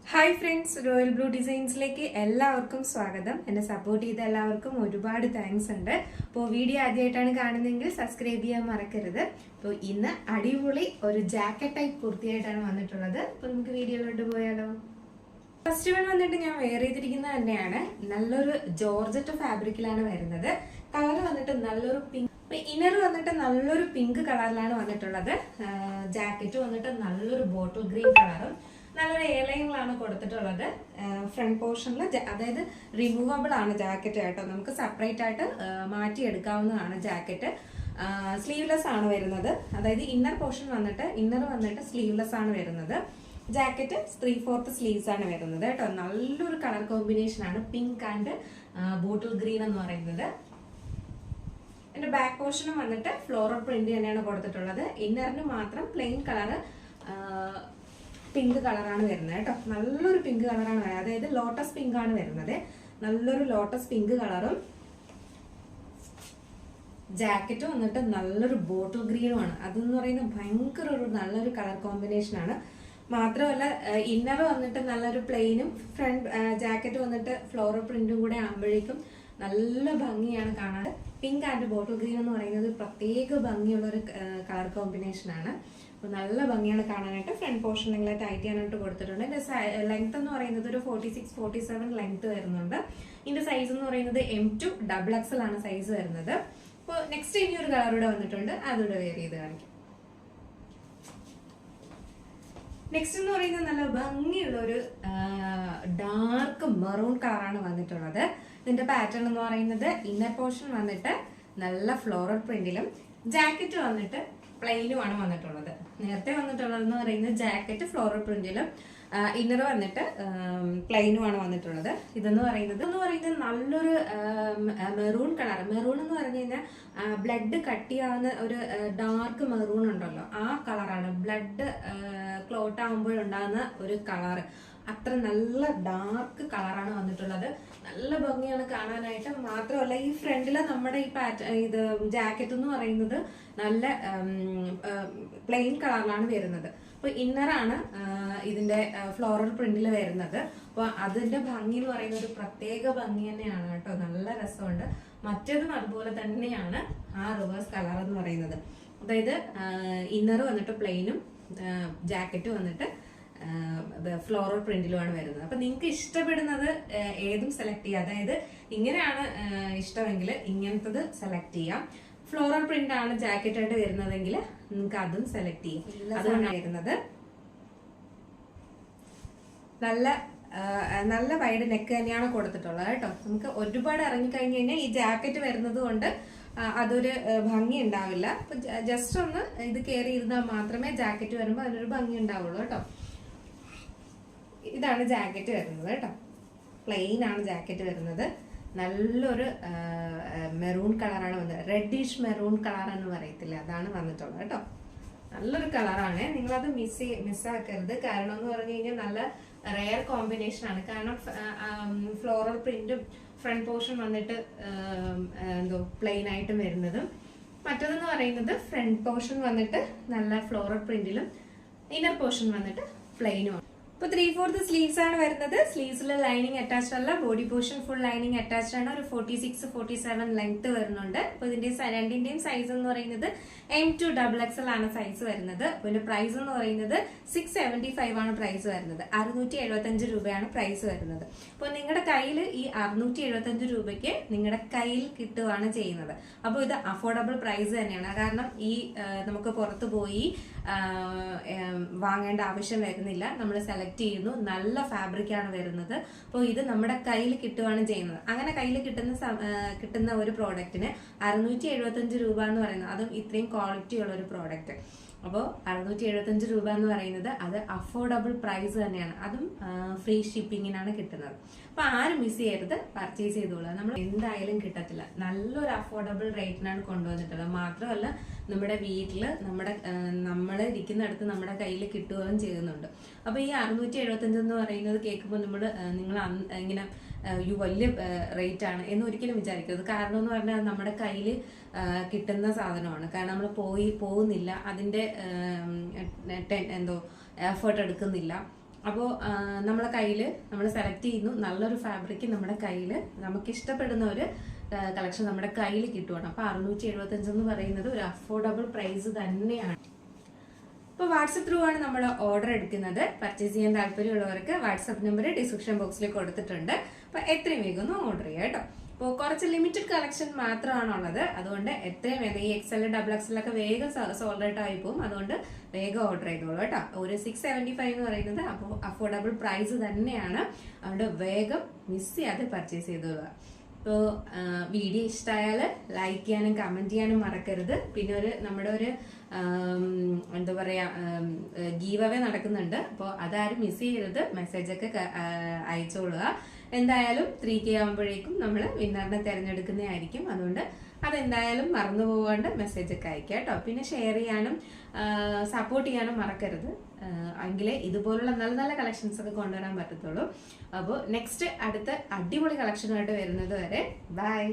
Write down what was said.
Hi friends, royal blue ഡിസൈൻസിലേക്ക് എല്ലാവർക്കും സ്വാഗതം. എന്നെ സപ്പോർട്ട് ചെയ്ത എല്ലാവർക്കും ഒരുപാട് താങ്ക്സ് ഉണ്ട്. അപ്പോൾ വീഡിയോ ആദ്യമായിട്ടാണ് കാണുന്നതെങ്കിൽ സബ്സ്ക്രൈബ് ചെയ്യാൻ മറക്കരുത്. അപ്പോൾ ഇന്ന് അടിപൊളി ഒരു ജാക്കറ്റ് ടൈപ്പ് കുർത്തിയായിട്ടാണ് വന്നിട്ടുള്ളത്. അപ്പോൾ നമുക്ക് വീഡിയോയിലോട്ട് പോയാലോ. ഫസ്റ്റ് വൺ വന്നിട്ട് ഞാൻ വെയർ ചെയ്തിരിക്കുന്നത് തന്നെയാണ്. നല്ലൊരു ജോർജറ്റ് ഫാബ്രിക്കിലാണ് വരുന്നത്. കളർ വന്നിട്ട് നല്ലൊരു പിങ്ക്, ഇന്നർ വന്നിട്ട് നല്ലൊരു പിങ്ക് കളറിലാണ് വന്നിട്ടുള്ളത്. ജാക്കറ്റ് വന്നിട്ട് നല്ലൊരു ബോട്ടിൽ ഗ്രീൻ കളറും നല്ലൊരു എയർലൈനിലാണ് കൊടുത്തിട്ടുള്ളത്. ഫ്രണ്ട് പോർഷനിൽ അതായത് റിമൂവബിൾ ആണ് ജാക്കറ്റ് കേട്ടോ. നമുക്ക് സെപ്പറേറ്റ് ആയിട്ട് മാറ്റിയെടുക്കാവുന്നതാണ് ജാക്കറ്റ്. സ്ലീവ്ലെസ് ആണ് വരുന്നത്. അതായത് ഇന്നർ പോർഷൻ വന്നിട്ട് സ്ലീവ്ലെസ് ആണ് വരുന്നത്. ജാക്കറ്റ് 3/4 സ്ലീവ്സ് ആണ് വരുന്നത് കേട്ടോ. നല്ലൊരു കളർ കോമ്പിനേഷൻ ആണ് പിങ്ക് ആൻഡ് ബോട്ടിൽ ഗ്രീൻ എന്ന് പറയുന്നത്. എന്റെ ബാക്ക് പോർഷനും വന്നിട്ട് ഫ്ലോറൽ പ്രിന്റ് തന്നെയാണ് കൊടുത്തിട്ടുള്ളത്. ഇന്നറിന് മാത്രം പ്ലെയിൻ കളറ് പിങ്ക് കളറാണ് വരുന്നത് കേട്ടോ. നല്ലൊരു പിങ്ക് കളറാണ് വരുന്നത്. അതായത് ലോട്ടസ് പിങ്ക് ആണ് വരുന്നത്. നല്ലൊരു ലോട്ടസ് പിങ്ക് കളറും ജാക്കറ്റ് വന്നിട്ട് നല്ലൊരു ബോട്ടിൽ ഗ്രീനുമാണ്. അതെന്ന് പറയുന്നത് ഭയങ്കര ഒരു നല്ലൊരു കളർ കോമ്പിനേഷൻ ആണ്. മാത്രമല്ല ഇന്നർ വന്നിട്ട് നല്ലൊരു പ്ലെയിനും ഫ്രണ്ട് ജാക്കറ്റ് വന്നിട്ട് ഫ്ലോറൽ പ്രിന്റും കൂടെ ആകുമ്പോഴേക്കും നല്ല ഭംഗിയാണ് കാണാൻ. പിങ്ക് ആൻഡ് ബോട്ടിൽ ഗ്രീൻ എന്ന് പറയുന്നത് പ്രത്യേക ഭംഗിയുള്ള ഒരു കളർ കോമ്പിനേഷൻ ആണ്. അപ്പോൾ നല്ല ഭംഗിയാണ് കാണാനായിട്ട്. ഫ്രണ്ട് പോർഷൻ നിങ്ങൾ ടൈറ്റ് ചെയ്യാനായിട്ട് കൊടുത്തിട്ടുണ്ട്. ഇതിന്റെ ലെങ്ത് എന്ന് പറയുന്നത് ഒരു 46-47 ലെങ്ത് വരുന്നുണ്ട്. ഇതിന്റെ സൈസ് എന്ന് പറയുന്നത് M2 XXL ആണ് സൈസ് വരുന്നത്. അപ്പോൾ നെക്സ്റ്റ് ഇനി ഒരു കളർ കൂടെ വന്നിട്ടുണ്ട്, അതുകൂടെ വെയർ ചെയ്ത് കാണിക്കും. നെക്സ്റ്റ് എന്ന് പറയുന്നത് നല്ല ഭംഗിയുള്ള ഒരു ഡാർക്ക് മെറൂൺ കളറാണ് വന്നിട്ടുള്ളത്. ഇതിന്റെ പാറ്റേൺ എന്ന് പറയുന്നത് ഇന്നർ പോർഷൻ വന്നിട്ട് നല്ല ഫ്ലോറൽ പ്രിന്റിലും ജാക്കറ്റ് വന്നിട്ട് പ്ലെയിനുമാണ് വന്നിട്ടുള്ളത്. നേരത്തെ വന്നിട്ടുള്ളതെന്ന് പറയുന്നത് ജാക്കറ്റ് ഫ്ലോറൽ പ്രിന്റിലും ഇന്നർ വന്നിട്ട് പ്ലെയിനുമാണ് വന്നിട്ടുള്ളത്. ഇതെന്ന് പറയുന്നത് നല്ലൊരു മെറൂൺ കളർ. മെറൂൺ എന്ന് പറഞ്ഞു കഴിഞ്ഞാൽ ബ്ലഡ് കട്ടിയാവുന്ന ഒരു ഡാർക്ക് മെറൂൺ ഉണ്ടല്ലോ, ആ കളറാണ്. ബ്ലഡ് ക്ലോട്ട് ആകുമ്പോഴുണ്ടാകുന്ന ഒരു കളർ, അത്ര നല്ല ഡാർക്ക് കളറാണ് വന്നിട്ടുള്ളത്. നല്ല ഭംഗിയാണ് കാണാനായിട്ട്. മാത്രമല്ല ഈ ഫ്രണ്ടില് നമ്മുടെ ഈ ഇത് ജാക്കറ്റ് എന്ന് പറയുന്നത് നല്ല പ്ലെയിൻ കളറിലാണ് വരുന്നത്. അപ്പൊ ഇന്നറാണ് ഇതിന്റെ ഫ്ലോറൽ പ്രിന്റിൽ വരുന്നത്. അപ്പൊ അതിന്റെ ഭംഗി എന്ന് പറയുന്നത് ഒരു പ്രത്യേക ഭംഗി തന്നെയാണ് കേട്ടോ. നല്ല രസമുണ്ട്. മറ്റേതും അതുപോലെ തന്നെയാണ് ആ റിവേഴ്സ് കളർ എന്ന് പറയുന്നത്. അതായത് ഇന്നർ വന്നിട്ട് പ്ലെയിനും ജാക്കറ്റ് വന്നിട്ട് ഫ്ലോറൽ പ്രിന്റിലുമാണ് വരുന്നത്. അപ്പൊ നിങ്ങൾക്ക് ഇഷ്ടപ്പെടുന്നത് ഏതും സെലക്ട് ചെയ്യാം. അതായത് ഇങ്ങനെയാണ് ഇഷ്ടമെങ്കിൽ ഇങ്ങനത്തത് സെലക്ട് ചെയ്യാം. ഫ്ലോറൽ പ്രിന്റ് ആണ് ജാക്കറ്റ് ആയിട്ട് വരുന്നതെങ്കിൽ നിങ്ങൾക്ക് അതും സെലക്ട് ചെയ്യാം. അതുകൊണ്ടാണ് വരുന്നത്. നല്ല വൈഡ് നെക്ക് തന്നെയാണ് കൊടുത്തിട്ടുള്ളത് കേട്ടോ. നമുക്ക് ഒരുപാട് ഇറങ്ങിക്കഴിഞ്ഞു കഴിഞ്ഞാൽ ഈ ജാക്കറ്റ് വരുന്നത് കൊണ്ട് അതൊരു ഭംഗി ഉണ്ടാവില്ല. അപ്പൊ ജസ്റ്റ് ഒന്ന് ഇത് കയറി ഇരുന്നാൽ മാത്രമേ ജാക്കറ്റ് വരുമ്പോൾ അതിനൊരു ഭംഗി ഉണ്ടാവുള്ളൂ കേട്ടോ. ഇതാണ് ജാക്കറ്റ് വരുന്നത് കേട്ടോ. പ്ലെയിൻ ആണ് ജാക്കറ്റ് വരുന്നത്. നല്ലൊരു മെറൂൺ കളറാണ് വന്നത്. റെഡിഷ് മെറൂൺ കളർ എന്ന് പറയത്തില്ല, അതാണ് വന്നിട്ടുള്ളത് കേട്ടോ. നല്ലൊരു കളറാണ്. നിങ്ങളത് മിസ്സാക്കരുത്. കാരണം എന്ന് പറഞ്ഞു കഴിഞ്ഞാൽ നല്ല റെയർ കോമ്പിനേഷൻ ആണ്. കാരണം ഫ്ലോറൽ പ്രിന്റും ഫ്രണ്ട് പോർഷൻ വന്നിട്ട് പ്ലെയിൻ ആയിട്ടും വരുന്നതും, മറ്റതെന്ന് പറയുന്നത് ഫ്രണ്ട് പോർഷൻ വന്നിട്ട് നല്ല ഫ്ലോറൽ പ്രിന്റിലും ഇന്നർ പോർഷൻ വന്നിട്ട് പ്ലെയിനും. ഇപ്പൊ 3/4 സ്ലീവ്സ് ആണ് വരുന്നത്. സ്ലീവ്സിൽ ലൈനിങ് അറ്റാച്ച്ഡ് അല്ല, body portion full lining attached ആണ്. ഒരു 46-47 ലെങ്ത് വരുന്നുണ്ട്. അപ്പൊ ഇതിന്റെ രണ്ടിന്റെയും സൈസ് എന്ന് പറയുന്നത് M2 XXL ആണ് സൈസ് വരുന്നത്. അപ്പൊ ഇതിന്റെ പ്രൈസ് എന്ന് പറയുന്നത് 675 ആണ് പ്രൈസ് വരുന്നത്. 675 രൂപയാണ് പ്രൈസ് വരുന്നത്. അപ്പൊ നിങ്ങളുടെ കയ്യിൽ ഈ 675 രൂപയ്ക്ക് നിങ്ങളുടെ കയ്യിൽ കിട്ടുകയാണ് ചെയ്യുന്നത്. അപ്പോൾ ഇത് അഫോർഡബിൾ പ്രൈസ് തന്നെയാണ്. കാരണം ഈ നമുക്ക് പുറത്തു പോയി വാങ്ങേണ്ട ആവശ്യം വരുന്നില്ല. നമ്മൾ സെലക്ട് ചെയ്യുന്നു, നല്ല ഫാബ്രിക് ആണ് വരുന്നത്. അപ്പോൾ ഇത് നമ്മുടെ കയ്യിൽ കിട്ടുകയാണ് ചെയ്യുന്നത്. അങ്ങനെ കയ്യിൽ കിട്ടുന്ന ഒരു പ്രോഡക്റ്റിന് 675 രൂപ എന്ന് പറയുന്നത്, അതും ഇത്രയും ക്വാളിറ്റി ഉള്ള ഒരു പ്രോഡക്റ്റ്. അപ്പോൾ 675 രൂപ എന്ന് പറയുന്നത് അത് അഫോർഡബിൾ പ്രൈസ് തന്നെയാണ്. അതും ഫ്രീ ഷിപ്പിങ്ങിനാണ് കിട്ടുന്നത്. അപ്പൊ ആരും മിസ് ചെയ്യരുത്, പർച്ചേസ് ചെയ്തോളുക. നമ്മൾ എന്തായാലും കിട്ടത്തില്ല. നല്ലൊരു അഫോർഡബിൾ റേറ്റിനാണ് കൊണ്ടുവന്നിട്ടുള്ളത്. മാത്രമല്ല നമ്മുടെ വീട്ടില് നമ്മൾ ഇരിക്കുന്നിടത്ത് നമ്മുടെ കയ്യിൽ കിട്ടുകയും ചെയ്യുന്നുണ്ട്. അപ്പൊ ഈ 675 എന്ന് പറയുന്നത് കേൾക്കുമ്പോൾ നിങ്ങൾ ഇങ്ങനെ വലിയ റേറ്റ് ആണ് എന്ന് ഒരിക്കലും വിചാരിക്കരുത്. കാരണം എന്ന് പറഞ്ഞാൽ നമ്മുടെ കയ്യിൽ കിട്ടുന്ന സാധനമാണ്. കാരണം നമ്മൾ പോകുന്നില്ല, അതിന്റെ എഫേർട്ട് എടുക്കുന്നില്ല. അപ്പോൾ നമ്മളെ കയ്യിൽ നമ്മൾ സെലക്ട് ചെയ്യുന്നു, നല്ലൊരു ഫാബ്രിക് നമ്മുടെ കയ്യിൽ നമുക്ക് ഇഷ്ടപ്പെടുന്ന ഒരു കളക്ഷൻ നമ്മുടെ കയ്യിൽ കിട്ടുവാണ്. അപ്പോൾ 675 എന്ന് പറയുന്നത് ഒരു അഫോർഡബിൾ പ്രൈസ് തന്നെയാണ്. അപ്പോൾ വാട്സപ്പ് ത്രൂ ആണ് നമ്മൾ ഓർഡർ എടുക്കുന്നത്. പർച്ചേസ് ചെയ്യാൻ താല്പര്യമുള്ളവർക്ക് വാട്സപ്പ് നമ്പർ ഡിസ്ക്രിപ്ഷൻ ബോക്സിൽ കൊടുത്തിട്ടുണ്ട്. അപ്പോൾ എത്രയും വേഗം ഒന്ന് ഓർഡർ ചെയ്യാം കേട്ടോ. അപ്പോൾ കുറച്ച് ലിമിറ്റഡ് കളക്ഷൻ മാത്രമാണുള്ളത്, അതുകൊണ്ട് എത്രയും വേഗം ഈ XL XXL ഒക്കെ വേഗം സോൾഡ് ഔട്ട് ആയി പോകും. അതുകൊണ്ട് വേഗം ഓർഡർ ചെയ്തോളൂ കേട്ടോ. ഒരു 675 എന്ന് പറയുന്നത് അപ്പോൾ അഫോർഡബിൾ പ്രൈസ് തന്നെയാണ്. അതുകൊണ്ട് വേഗം മിസ് ചെയ്യാതെ പർച്ചേസ് ചെയ്തോളുക. അപ്പോൾ വീഡിയോ ഇഷ്ടമായാൽ ലൈക്ക് ചെയ്യാനും കമന്റ് ചെയ്യാനും മറക്കരുത്. പിന്നെ നമ്മുടെ ഒരു എന്താ പറയാ ഗീവ് അവേ നടക്കുന്നുണ്ട്. അപ്പോൾ അതാരും മിസ് ചെയ്യരുത്. മെസ്സേജൊക്കെ അയച്ചോളുക. എന്തായാലും 3K ആകുമ്പോഴേക്കും നമ്മൾ വിന്നറിനെ തിരഞ്ഞെടുക്കുന്നതായിരിക്കും. അതുകൊണ്ട് അതെന്തായാലും മറന്നു പോകാണ്ട് മെസ്സേജൊക്കെ അയക്കുക കേട്ടോ. പിന്നെ ഷെയർ ചെയ്യാനും സപ്പോർട്ട് ചെയ്യാനും മറക്കരുത്. എങ്കിലേ ഇതുപോലുള്ള നല്ല നല്ല കളക്ഷൻസ് ഒക്കെ കൊണ്ടുവരാൻ പറ്റത്തുള്ളൂ. അപ്പോൾ നെക്സ്റ്റ് അടുത്ത അടിപൊളി കളക്ഷനുമായിട്ട് വരുന്നത് വരെ ബൈ.